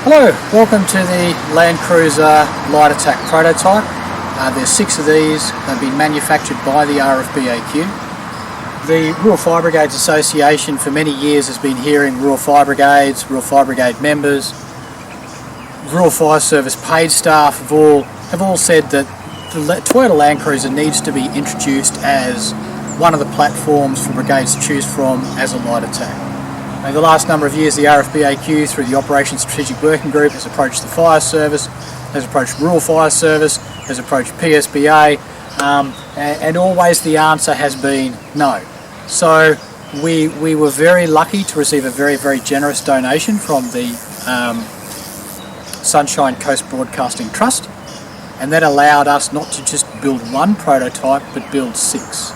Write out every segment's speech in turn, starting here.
Hello, welcome to the LandCruiser light attack prototype. There's 6 of these. They've been manufactured by the RFBAQ. The Rural Fire Brigades Association for many years has been hearing Rural Fire Brigades, Rural Fire Brigade members, Rural Fire Service paid staff have all said that the Toyota LandCruiser needs to be introduced as one of the platforms for brigades to choose from as a light attack. Over the last number of years, the RFBAQ, through the Operations Strategic Working Group, has approached the Fire Service, has approached Rural Fire Service, has approached PSBA, and always the answer has been no. So we were very lucky to receive a very, very generous donation from the Sunshine Coast Broadcasting Trust, and that allowed us not to just build one prototype, but build 6.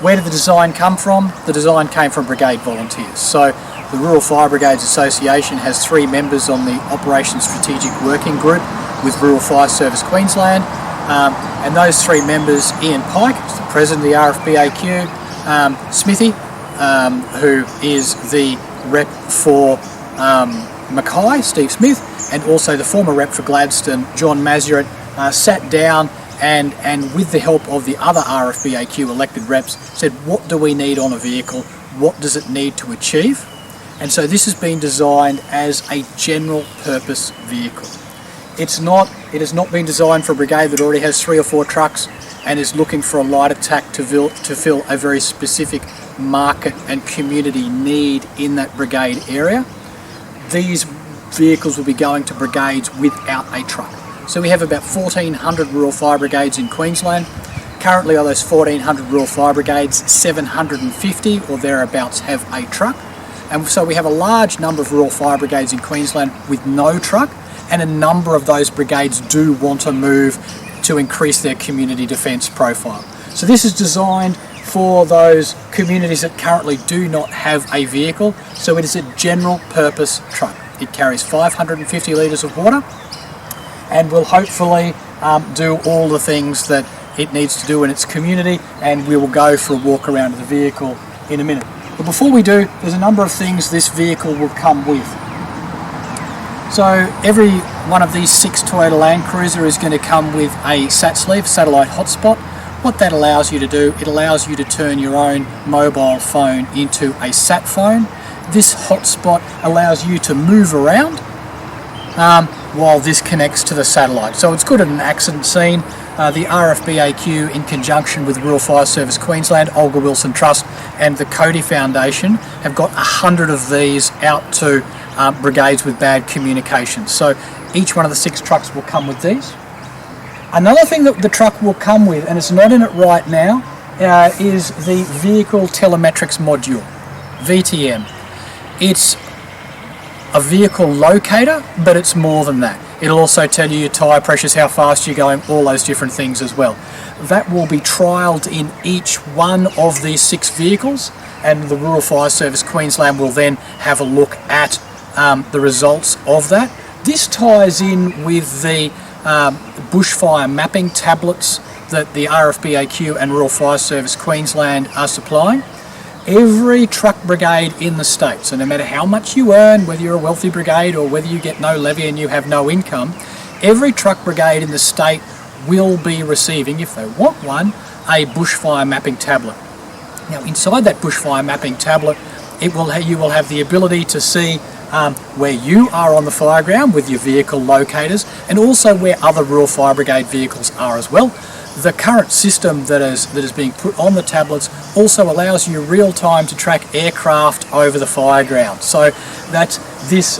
Where did the design come from? The design came from brigade volunteers. So the Rural Fire Brigades Association has 3 members on the Operations Strategic Working Group with Rural Fire Service Queensland, and those 3 members, Ian Pike, who's the president of the RFBAQ, Smithy, who is the rep for Mackay, Steve Smith, and also the former rep for Gladstone, John Mazuret, sat down and with the help of the other RFBAQ elected reps said, what do we need on a vehicle? What does it need to achieve? And so this has been designed as a general purpose vehicle. It has not been designed for a brigade that already has 3 or 4 trucks and is looking for a light attack to fill a very specific market and community need in that brigade area. These vehicles will be going to brigades without a truck. So we have about 1,400 rural fire brigades in Queensland. Currently of those 1,400 rural fire brigades, 750 or thereabouts have a truck. And so we have a large number of rural fire brigades in Queensland with no truck, and a number of those brigades do want to move to increase their community defence profile. So this is designed for those communities that currently do not have a vehicle. So it is a general purpose truck. It carries 550 litres of water and will hopefully do all the things that it needs to do in its community, and we will go for a walk around the vehicle in a minute. But before we do, there's a number of things this vehicle will come with. So every one of these 6 Toyota LandCruiser is going to come with a SAT sleeve, satellite hotspot. What that allows you to do, it allows you to turn your own mobile phone into a SAT phone. This hotspot allows you to move around while this connects to the satellite. So it's good at an accident scene. The RFBAQ, in conjunction with Rural Fire Service Queensland, Olga Wilson Trust and the Cody Foundation, have got 100 of these out to brigades with bad communication. So each one of the 6 trucks will come with these. Another thing that the truck will come with, and it's not in it right now, is the Vehicle Telemetrics Module, VTM. It's a vehicle locator, but it's more than that. It'll also tell you your tyre pressures, how fast you're going, all those different things as well. That will be trialled in each one of these 6 vehicles, and the Rural Fire Service Queensland will then have a look at the results of that. This ties in with the bushfire mapping tablets that the RFBAQ and Rural Fire Service Queensland are supplying. Every truck brigade in the state, so no matter how much you earn, whether you're a wealthy brigade or whether you get no levy and you have no income, every truck brigade in the state will be receiving, if they want one, a bushfire mapping tablet. Now inside that bushfire mapping tablet, you will have the ability to see where you are on the fire ground with your vehicle locators, and also where other Rural Fire Brigade vehicles are as well. The current system that is being put on the tablets also allows you real time to track aircraft over the fire ground. So that this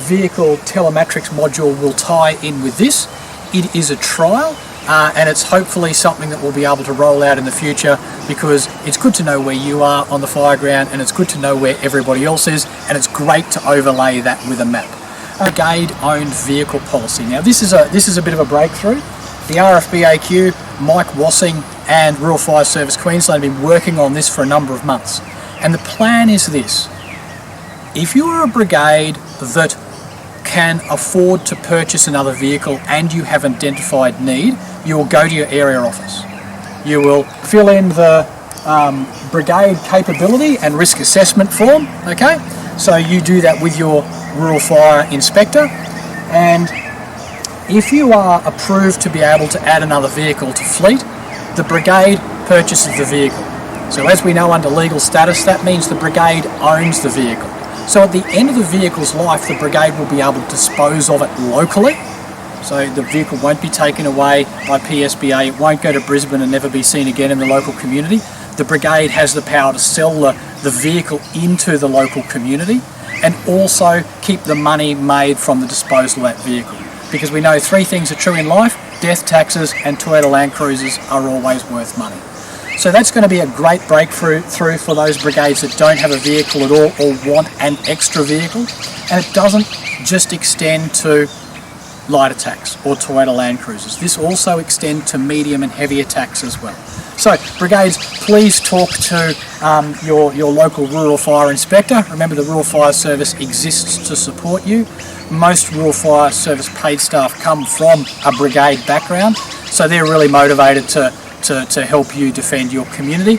vehicle telemetrics module will tie in with this. It is a trial, and it's hopefully something that we'll be able to roll out in the future, because it's good to know where you are on the fire ground, and it's good to know where everybody else is, and it's great to overlay that with a map. Brigade-owned vehicle policy. Now this is a bit of a breakthrough. The RFBAQ, Mike Wassing and Rural Fire Service Queensland have been working on this for a number of months. And the plan is this: if you are a brigade that can afford to purchase another vehicle and you have identified need, you will go to your area office. You will fill in the brigade capability and risk assessment form, okay? So you do that with your Rural Fire Inspector, and if you are approved to be able to add another vehicle to fleet, the brigade purchases the vehicle. So as we know under legal status, that means the brigade owns the vehicle. So at the end of the vehicle's life, the brigade will be able to dispose of it locally. So the vehicle won't be taken away by PSBA, it won't go to Brisbane and never be seen again in the local community. The brigade has the power to sell the vehicle into the local community and also keep the money made from the disposal of that vehicle. Because we know three things are true in life: death, taxes and Toyota LandCruisers are always worth money. So that's going to be a great breakthrough for those brigades that don't have a vehicle at all or want an extra vehicle. And it doesn't just extend to light attacks or Toyota LandCruisers. This also extends to medium and heavy attacks as well. So brigades, please talk to your local rural fire inspector. Remember, the Rural Fire Service exists to support you. Most Rural Fire Service paid staff come from a brigade background, so they're really motivated to help you defend your community.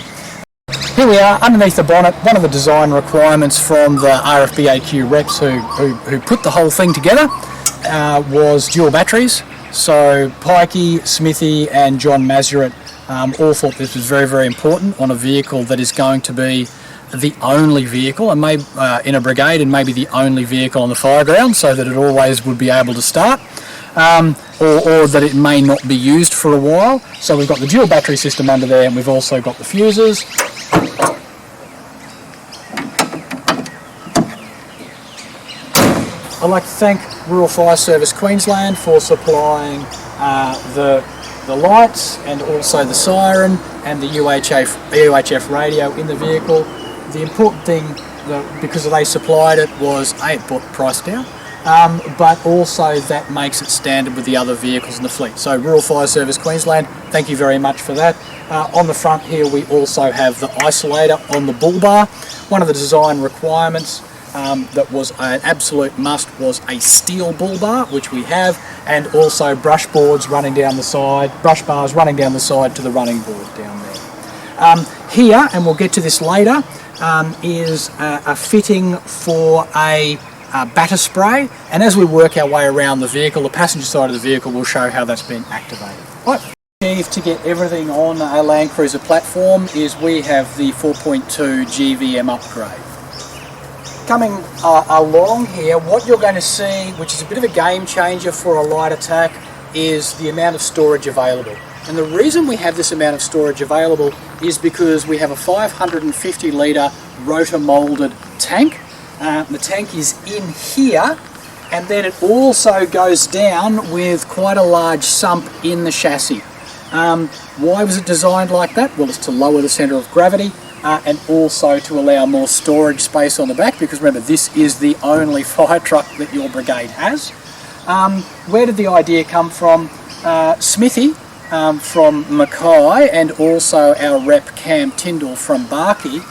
Here we are underneath the bonnet. One of the design requirements from the RFBAQ reps who put the whole thing together was dual batteries. So Pikey, Smithy and John Mazuret all thought this was very, very important on a vehicle that is going to be the only vehicle and maybe in a brigade, and maybe the only vehicle on the fireground, so that it always would be able to start. Or that it may not be used for a while. So we've got the dual battery system under there, and we've also got the fuses. I'd like to thank Rural Fire Service Queensland for supplying the lights and also the siren and the UHF radio in the vehicle. The important thing, because they supplied it, was it brought the price down. But also that makes it standard with the other vehicles in the fleet. So Rural Fire Service Queensland, thank you very much for that. On the front here we also have the isolator on the bull bar. One of the design requirements that was an absolute must was a steel bull bar, which we have, and also brush bars running down the side to the running board down there. Here, and we'll get to this later, is a fitting for a batter spray, and as we work our way around the vehicle, the passenger side of the vehicle will show how that's been activated. What we achieved to get everything on a LandCruiser platform is we have the 4.2 GVM upgrade. Coming along here, what you're going to see, which is a bit of a game changer for a light attack, is the amount of storage available. And the reason we have this amount of storage available is because we have a 550 litre rotor moulded tank. The tank is in here, and then it also goes down with quite a large sump in the chassis. Why was it designed like that? Well, it's to lower the centre of gravity and also to allow more storage space on the back, because remember, this is the only fire truck that your brigade has. Where did the idea come from? Smithy from Mackay and also our rep Cam Tyndall from Barkey,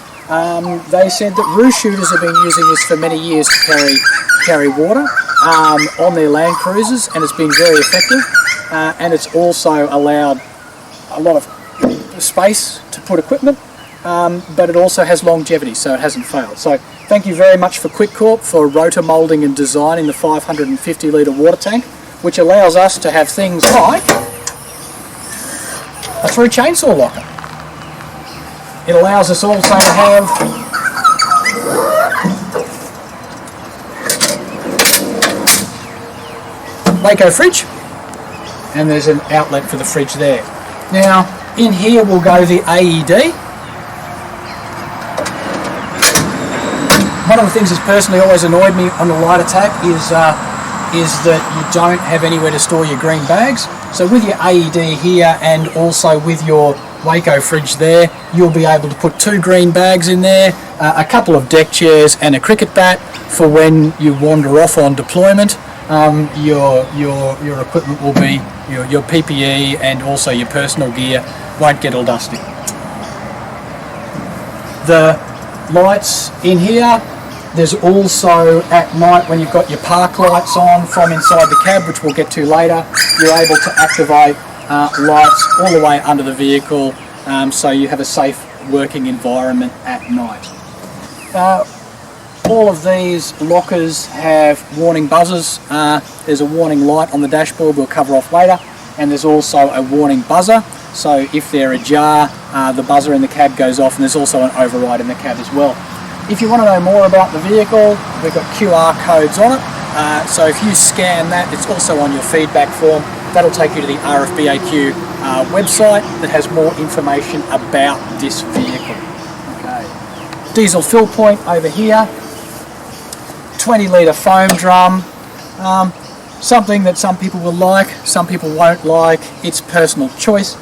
they said that roof shooters have been using this for many years to carry water on their LandCruisers, and it's been very effective, and it's also allowed a lot of space to put equipment, but it also has longevity, so it hasn't failed. So thank you very much for QuickCorp for rotor moulding and designing the 550 litre water tank, which allows us to have things like a through chainsaw locker. It allows us also to have Waco fridge, and there's an outlet for the fridge there. Now in here will go the AED. One of the things that's personally always annoyed me on the light attack is that you don't have anywhere to store your green bags. So with your AED here and also with your Waco fridge there, you'll be able to put 2 green bags in there, a couple of deck chairs and a cricket bat for when you wander off on deployment. Your equipment will be, your PPE and also your personal gear won't get all dusty. The lights in here, there's also at night when you've got your park lights on from inside the cab, which we'll get to later, you're able to activate lights all the way under the vehicle, so you have a safe working environment at night. All of these lockers have warning buzzers. There's a warning light on the dashboard we'll cover off later, and there's also a warning buzzer. So if they're ajar, the buzzer in the cab goes off, and there's also an override in the cab as well. If you want to know more about the vehicle, we've got QR codes on it. So if you scan that, it's also on your feedback form. That'll take you to the RFBAQ website that has more information about this vehicle. Okay. Diesel fill point over here. 20 litre foam drum, something that some people will like, some people won't like. It's personal choice.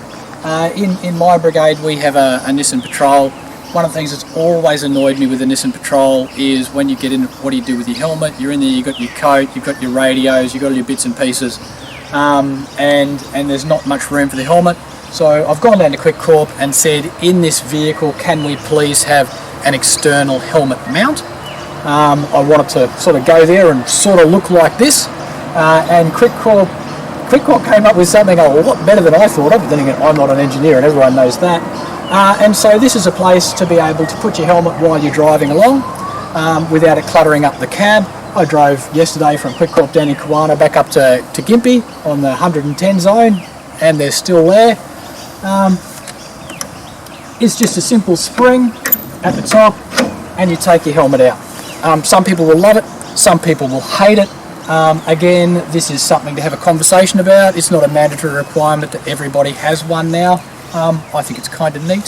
In my brigade we have a Nissan Patrol. One of the things that's always annoyed me with the Nissan Patrol is when you get in, what do you do with your helmet? You're in there, you've got your coat, you've got your radios, you've got all your bits and pieces, and there's not much room for the helmet. So I've gone down to Quick Corp and said, in this vehicle, can we please have an external helmet mount? I wanted to sort of go there and sort of look like this, and Quick Corp came up with something a lot better than I thought of, but then again, I'm not an engineer and everyone knows that. And so this is a place to be able to put your helmet while you're driving along without it cluttering up the cab. I drove yesterday from Quick Corp down in Kawana back up to Gympie on the 110 zone, and they're still there. It's just a simple spring at the top, and you take your helmet out. Some people will love it, some people will hate it. Again, this is something to have a conversation about. It's not a mandatory requirement that everybody has one now. I think it's kind of neat.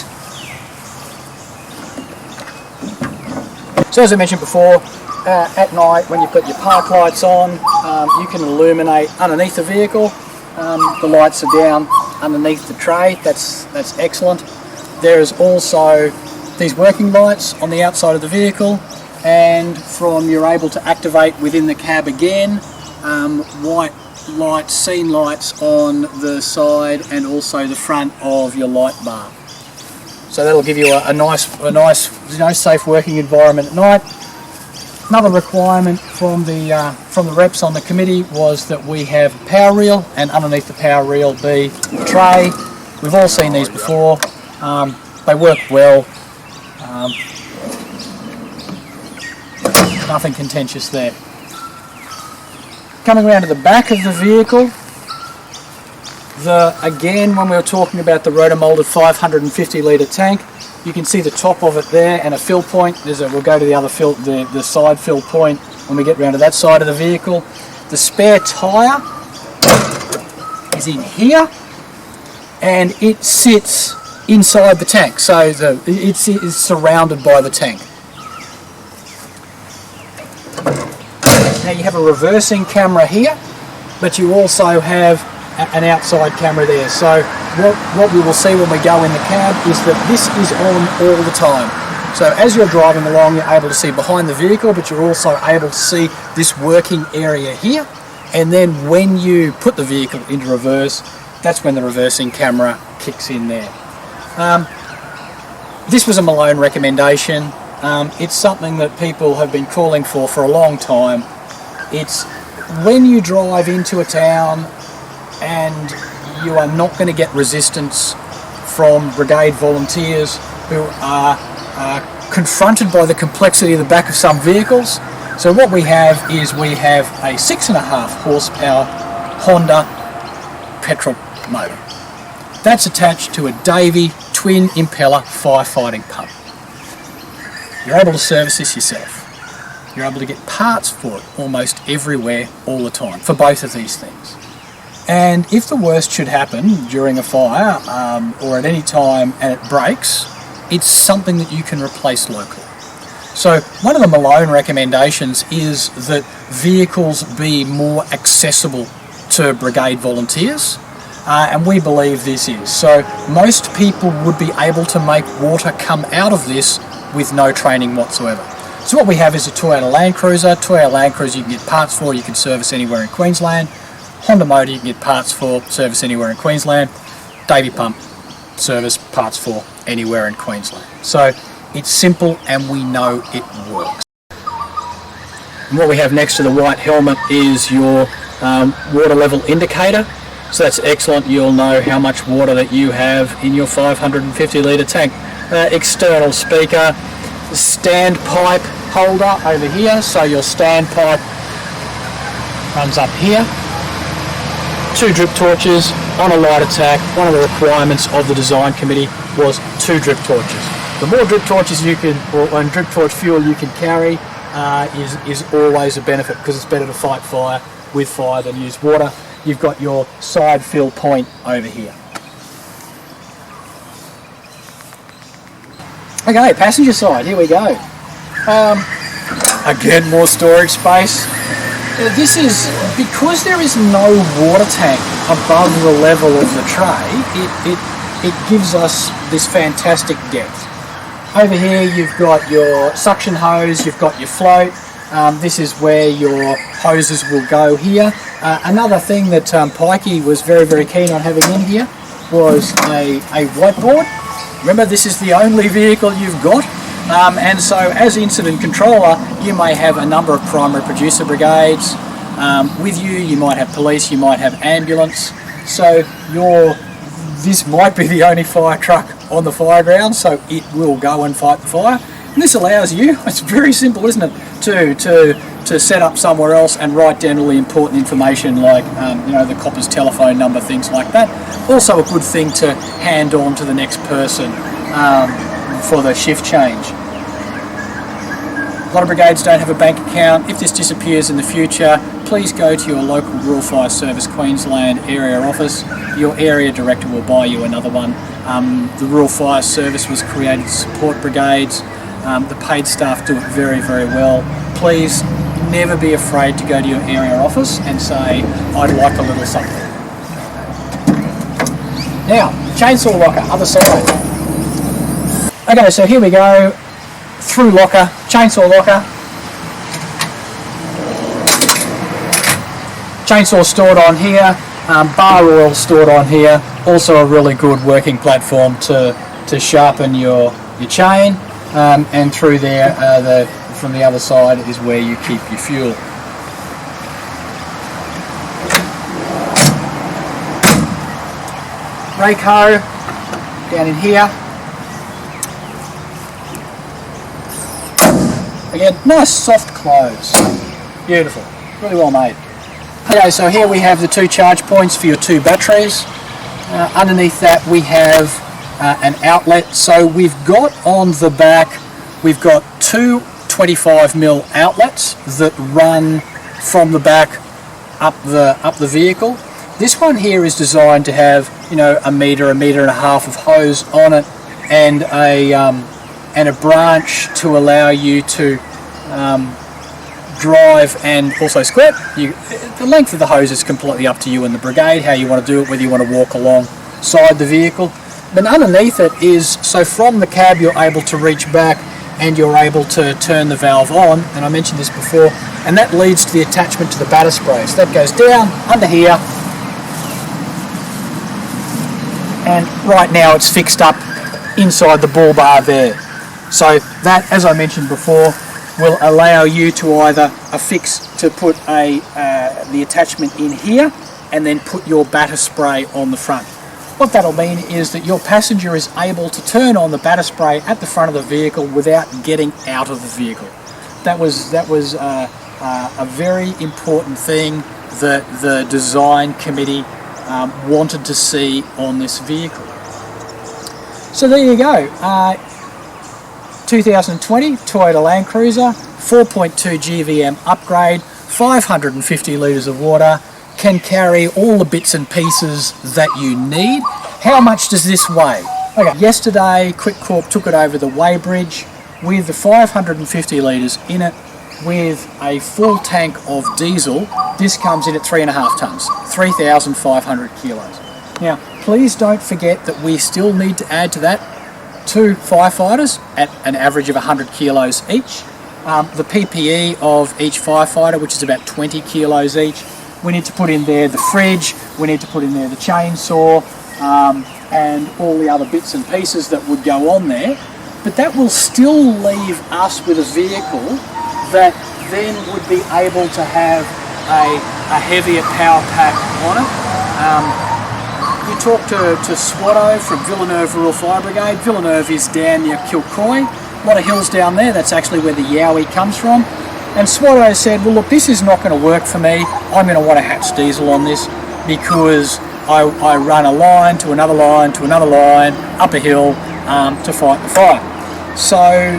So as I mentioned before, at night when you've got your park lights on, you can illuminate underneath the vehicle. The lights are down underneath the tray. That's excellent. There is also these working lights on the outside of the vehicle, and you're able to activate within the cab again, white lights, scene lights on the side and also the front of your light bar. So that'll give you a nice, safe working environment at night. Another requirement from the reps on the committee was that we have a power reel, and underneath the power reel be a tray. We've all seen these before. They work well. Nothing contentious there. Coming around to the back of the vehicle, again, when we were talking about the rotor-molded 550 litre tank, you can see the top of it there and a fill point. We'll go to the other the side fill point when we get round to that side of the vehicle. The spare tyre is in here, and it sits inside the tank, so it's surrounded by the tank. Now you have a reversing camera here, but you also have an outside camera there. So what we will see when we go in the cab is that this is on all the time. So as you're driving along, you're able to see behind the vehicle, but you're also able to see this working area here. And then when you put the vehicle into reverse, that's when the reversing camera kicks in there. This was a Malone recommendation. It's something that people have been calling for a long time. It's when you drive into a town and you are not going to get resistance from brigade volunteers who are confronted by the complexity of the back of some vehicles. So what we have is a 6.5 horsepower Honda petrol motor. That's attached to a Davey twin impeller firefighting pump. You're able to service this yourself. You're able to get parts for it almost everywhere, all the time, for both of these things. And if the worst should happen during a fire or at any time and it breaks, it's something that you can replace locally. So one of the Malone recommendations is that vehicles be more accessible to brigade volunteers, and we believe this is. So most people would be able to make water come out of this with no training whatsoever. So what we have is a Toyota LandCruiser. Toyota LandCruiser you can get parts for, you can service anywhere in Queensland. Honda motor you can get parts for, service anywhere in Queensland. Davey pump, service parts for anywhere in Queensland. So it's simple and we know it works. And what we have next to the white helmet is your water level indicator. So that's excellent. You'll know how much water that you have in your 550 litre tank. External speaker. standpipe holder over here. So your standpipe runs up here. 2 drip torches on a light attack. One of the requirements of the design committee was 2 drip torches. The more drip torches you can, and drip torch fuel you can carry, is always a benefit, because it's better to fight fire with fire than use water. You've got your side fill point over here. Okay, passenger side, here we go. Again, more storage space. This is, because there is no water tank above the level of the tray, it gives us this fantastic depth. Over here you've got your suction hose, you've got your float. This is where your hoses will go here. Another thing that Pikey was very, very keen on having in here was a whiteboard. Remember, this is the only vehicle you've got. And so as incident controller, you may have a number of primary producer brigades with you. You might have police, you might have ambulance. So this might be the only fire truck on the fireground, so it will go and fight the fire. And this allows you, it's very simple, isn't it, to set up somewhere else and write down all the important information, like the copper's telephone number, things like that. Also a good thing to hand on to the next person for the shift change. A lot of brigades don't have a bank account. If this disappears in the future, please go to your local Rural Fire Service Queensland area office. Your area director will buy you another one. The Rural Fire Service was created to support brigades. The paid staff do it very, very well. Please never be afraid to go to your area office and say, I'd like a little something. Now, chainsaw locker, other side. Okay, so here we go. Through locker, chainsaw locker. Chainsaw stored on here, bar oil stored on here. Also a really good working platform to sharpen your chain. And through there, from the other side is where you keep your fuel. Rake hoe down in here. Again, nice soft close. Beautiful, really well made. Okay, so here we have the 2 charge points for your 2 batteries. Underneath that we have an outlet. So we've got on the back, we've got 2 25mm outlets that run from the back up the vehicle. This one here is designed to have, a metre and a half of hose on it, and a branch to allow you to drive and also squirt. The length of the hose is completely up to you and the brigade, how you want to do it, whether you want to walk alongside the vehicle. But underneath it is, so from the cab you're able to reach back and you're able to turn the valve on, and I mentioned this before, and that leads to the attachment to the batter spray. So that goes down under here, and right now it's fixed up inside the bull bar there. So that, as I mentioned before, will allow you to either put the attachment in here and then put your batter spray on the front. What that'll mean is that your passenger is able to turn on the batter spray at the front of the vehicle without getting out of the vehicle. That was a very important thing that the design committee wanted to see on this vehicle. So there you go. 2020 Toyota LandCruiser, 4.2 GVM upgrade, 550 litres of water, can carry all the bits and pieces that you need. How much does this weigh? Okay, yesterday Quick Corp took it over the weighbridge with the 550 litres in it with a full tank of diesel. This comes in at 3.5 tonnes, 3,500 kilos. Now, please don't forget that we still need to add to that 2 firefighters at an average of 100 kilos each. The PPE of each firefighter, which is about 20 kilos each. We need to put in there the fridge, we need to put in there the chainsaw, and all the other bits and pieces that would go on there. But that will still leave us with a vehicle that then would be able to have a heavier power pack on it. You talk to Swatto from Villeneuve Rural Fire Brigade. Villeneuve is down near Kilcoy. A lot of hills down there. That's actually where the Yowie comes from. And Swatto said, well look, this is not going to work for me. I'm going to want to hatch diesel on this because I run a line to another line to another line up a hill to fight the fire. So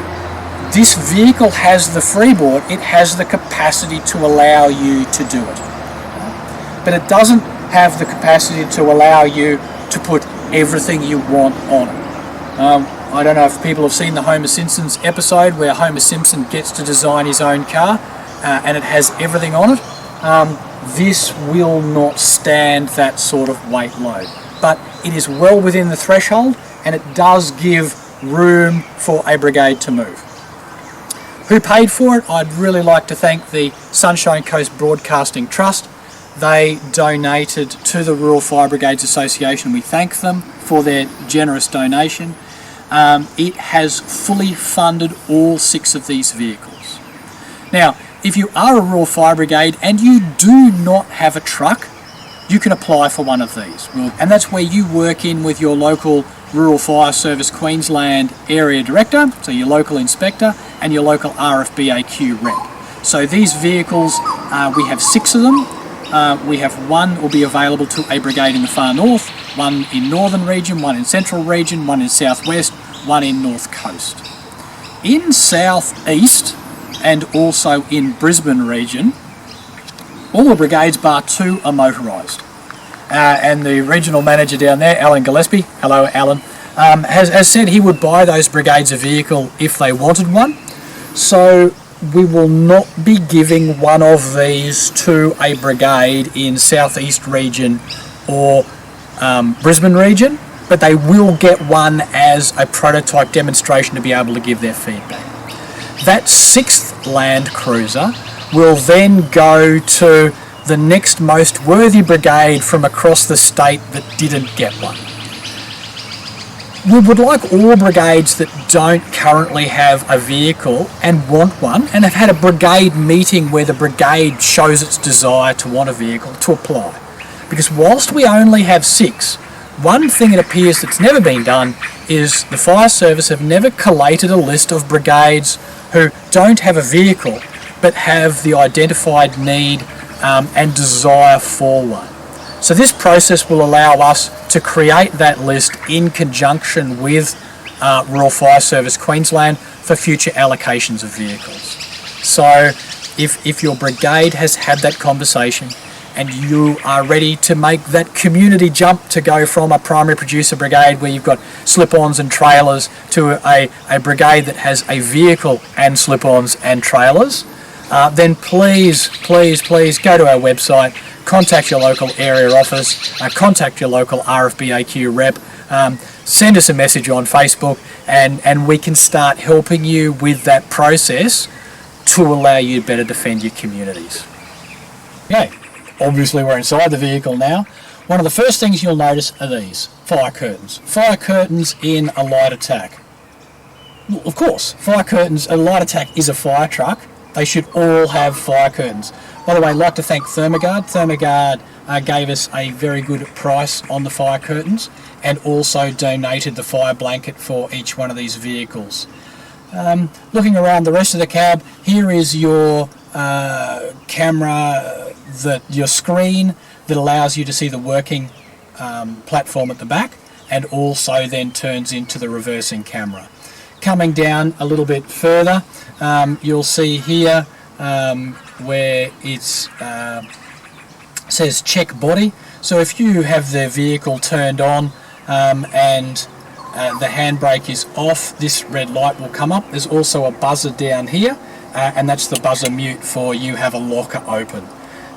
this vehicle has the freeboard, it has the capacity to allow you to do it. But it doesn't have the capacity to allow you to put everything you want on it. I don't know if people have seen the Homer Simpson's episode where Homer Simpson gets to design his own car and it has everything on it. This will not stand that sort of weight load. But it is well within the threshold and it does give room for a brigade to move. Who paid for it? I'd really like to thank the Sunshine Coast Broadcasting Trust. They donated to the Rural Fire Brigades Association. We thank them for their generous donation. It has fully funded all 6 of these vehicles. Now, if you are a Rural Fire Brigade and you do not have a truck, you can apply for one of these. And that's where you work in with your local Rural Fire Service Queensland area director, so your local inspector, and your local RFBAQ rep. So these vehicles, we have 6 of them. We have 1 will be available to a brigade in the far north, 1 in northern region, 1 in central region, 1 in southwest, 1 in north coast. In southeast and also in Brisbane region, all the brigades bar 2 are motorised. And the regional manager down there, Alan Gillespie, hello Alan, has said he would buy those brigades a vehicle if they wanted one. So we will not be giving one of these to a brigade in southeast region or Brisbane region, but they will get one as a prototype demonstration to be able to give their feedback. That 6th LandCruiser will then go to the next most worthy brigade from across the state that didn't get one. We would like all brigades that don't currently have a vehicle and want one and have had a brigade meeting where the brigade shows its desire to want a vehicle to apply. Because whilst we only have 6, one thing it appears that's never been done is the fire service have never collated a list of brigades who don't have a vehicle but have the identified need and desire for one. So this process will allow us to create that list in conjunction with Rural Fire Service Queensland for future allocations of vehicles. So if your brigade has had that conversation and you are ready to make that community jump to go from a primary producer brigade where you've got slip-ons and trailers to a brigade that has a vehicle and slip-ons and trailers, then please go to our website, contact your local area office, contact your local RFBAQ rep, send us a message on Facebook, and we can start helping you with that process to allow you to better defend your communities. Okay, obviously we're inside the vehicle now. One of the first things you'll notice are these, fire curtains. Fire curtains in a light attack. Well, of course, fire curtains, a light attack is a fire truck. They should all have fire curtains. By the way, I'd like to thank Thermogard. Thermogard gave us a very good price on the fire curtains and also donated the fire blanket for each one of these vehicles. Looking around the rest of the cab, here is your camera, your screen that allows you to see the working platform at the back and also then turns into the reversing camera. Coming down a little bit further, you'll see here where it says check body. So if you have the vehicle turned on and the handbrake is off, this red light will come up. There's also a buzzer down here, and that's the buzzer mute for you have a locker open.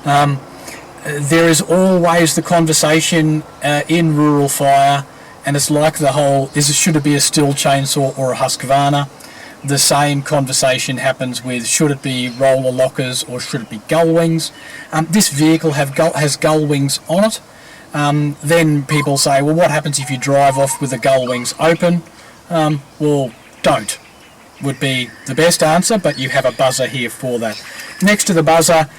There is always the conversation in rural fire, and it's like the whole, should it be a steel chainsaw or a Husqvarna? The same conversation happens with should it be roller lockers or should it be gull wings. This vehicle has gull wings on it. Then people say, well, what happens if you drive off with the gull wings open? Well, don't would be the best answer, but you have a buzzer here for that. Next to the buzzer,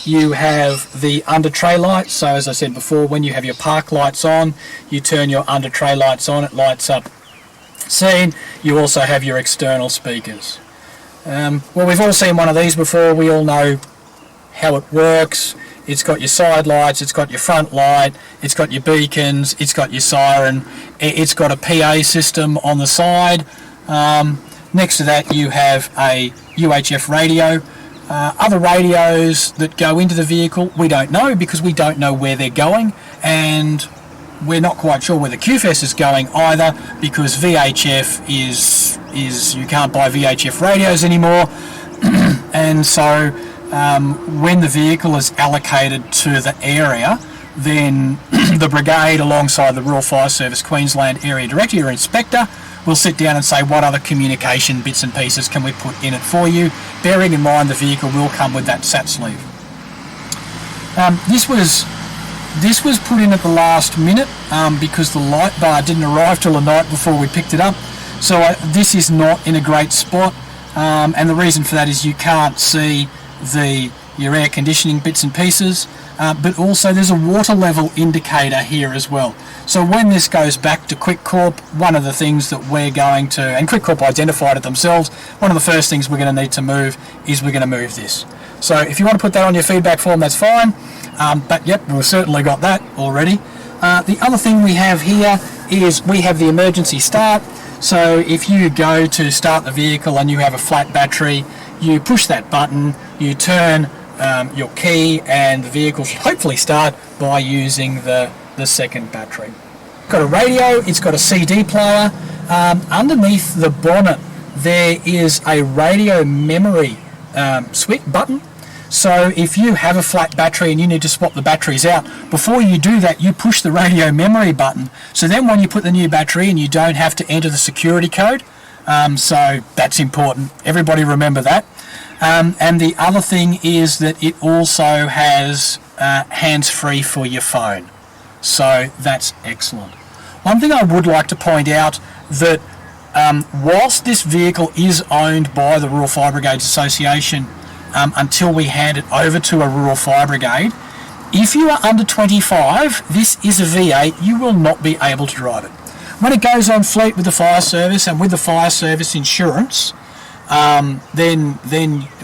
you have the under tray lights. So as I said before, when you have your park lights on, you turn your under tray lights on, it lights up scene. You also have your external speakers. Well, we've all seen one of these before. We all know how it works. It's got your side lights, it's got your front light, it's got your beacons, it's got your siren, it's got a PA system on the side. Next to that you have a UHF radio. Other radios that go into the vehicle, we don't know, because we don't know where they're going, and we're not quite sure where the QFS is going either, because VHF is you can't buy VHF radios anymore. And so when the vehicle is allocated to the area, then the brigade, alongside the Rural Fire Service Queensland Area Director or Inspector, will sit down and say, what other communication bits and pieces can we put in it for you, bearing in mind the vehicle will come with that SAT sleeve. This was put in at the last minute because the light bar didn't arrive till the night before we picked it up. So this is not in a great spot, and the reason for that is you can't see your air conditioning bits and pieces, but also there's a water level indicator here as well. So when this goes back to Quick Corp, one of the things that we're going to, and Quick Corp identified it themselves, one of the first things we're going to need to move is we're going to move this. So if you want to put that on your feedback form, that's fine, but yep, we've certainly got that already. The other thing we have here is we have the emergency start. So if you go to start the vehicle and you have a flat battery, you push that button, you turn your key, and the vehicle should hopefully start by using the second battery. It's got a radio, it's got a CD player. Underneath the bonnet there is a radio memory switch button. So if you have a flat battery and you need to swap the batteries out, before you do that you push the radio memory button. So then when you put the new battery in, you don't have to enter the security code. So that's important. Everybody remember that. And the other thing is that it also has hands-free for your phone. So that's excellent. One thing I would like to point out, that whilst this vehicle is owned by the Rural Fire Brigades Association until we hand it over to a Rural Fire Brigade, if you are under 25, this is a V8, you will not be able to drive it. When it goes on fleet with the fire service and with the fire service insurance, then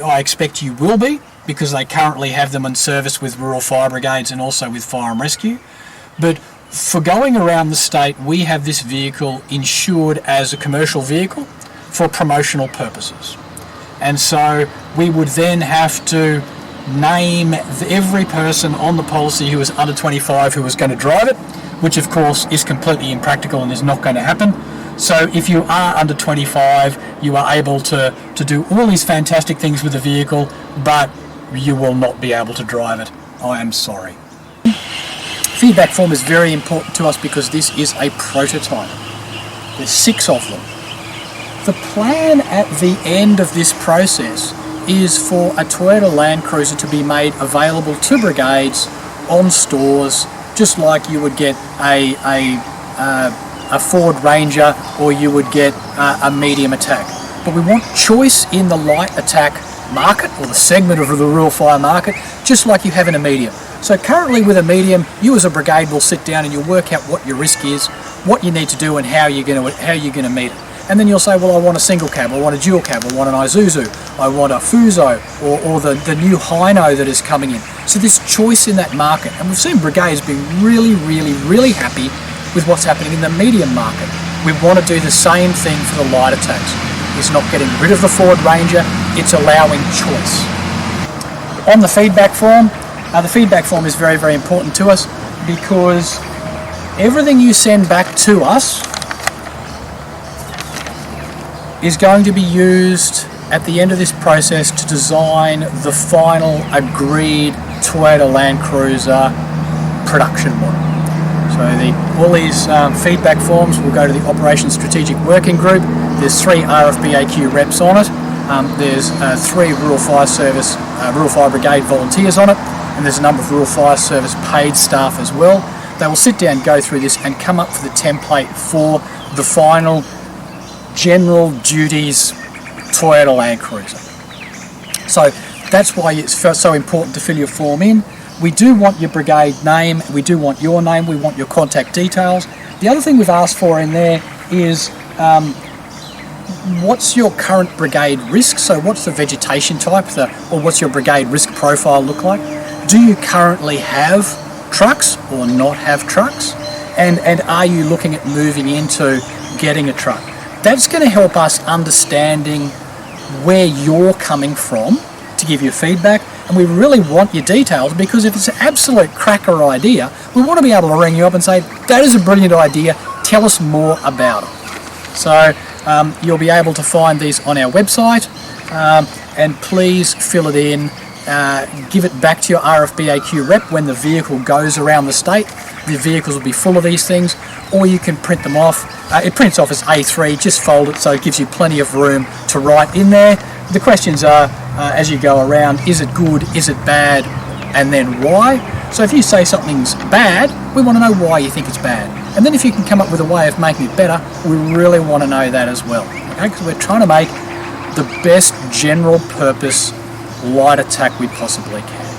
I expect you will be, because they currently have them in service with Rural Fire Brigades and also with Fire and Rescue. But for going around the state, we have this vehicle insured as a commercial vehicle for promotional purposes. And so we would then have to name every person on the policy who is under 25 who is going to drive it, which of course is completely impractical and is not going to happen. So if you are under 25, you are able to do all these fantastic things with the vehicle, but you will not be able to drive it. I am sorry. Feedback form is very important to us because this is a prototype. There's 6 of them. The plan at the end of this process is for a Toyota LandCruiser to be made available to brigades on stores, just like you would get a Ford Ranger or you would get a medium attack. But we want choice in the light attack market, or the segment of the rural fire market, just like you have in a medium. So currently with a medium, you as a brigade will sit down and you'll work out what your risk is, what you need to do and how you're going to meet it. And then you'll say, well, I want a single cab, I want a dual cab, I want an Isuzu, I want a Fuso, or the new Hino that is coming in. So there's choice in that market, and we've seen brigades being really happy with what's happening in the medium market. We want to do the same thing for the light attacks. It's not getting rid of the Ford Ranger, it's allowing choice. On the feedback form is very important to us, because everything you send back to us is going to be used at the end of this process to design the final agreed Toyota LandCruiser production model. So all these feedback forms will go to the Operations Strategic Working Group. There's 3 RFBAQ reps on it. There's 3 Rural Fire Service, Rural Fire Brigade volunteers on it, and there's a number of Rural Fire Service paid staff as well. They will sit down, go through this, and come up with the template for the final general duties Toyota LandCruiser. So that's why it's so important to fill your form in. We do want your brigade name, we do want your name, we want your contact details. The other thing we've asked for in there is what's your current brigade risk? So what's the vegetation type, or what's your brigade risk profile look like? Do you currently have trucks or not have trucks? And are you looking at moving into getting a truck? That's going to help us understanding where you're coming from to give you feedback. And we really want your details, because if it's an absolute cracker idea, we want to be able to ring you up and say, that is a brilliant idea, tell us more about it. So you'll be able to find these on our website, and please fill it in. Give it back to your RFBAQ rep when the vehicle goes around the state. The vehicles will be full of these things, or you can print them off. It prints off as A3, just fold it so it gives you plenty of room to write in there. The questions are, as you go around, is it good, is it bad, and then why? So if you say something's bad, we want to know why you think it's bad. And then if you can come up with a way of making it better, we really want to know that as well. Okay? Because we're trying to make the best general purpose light attack we possibly can.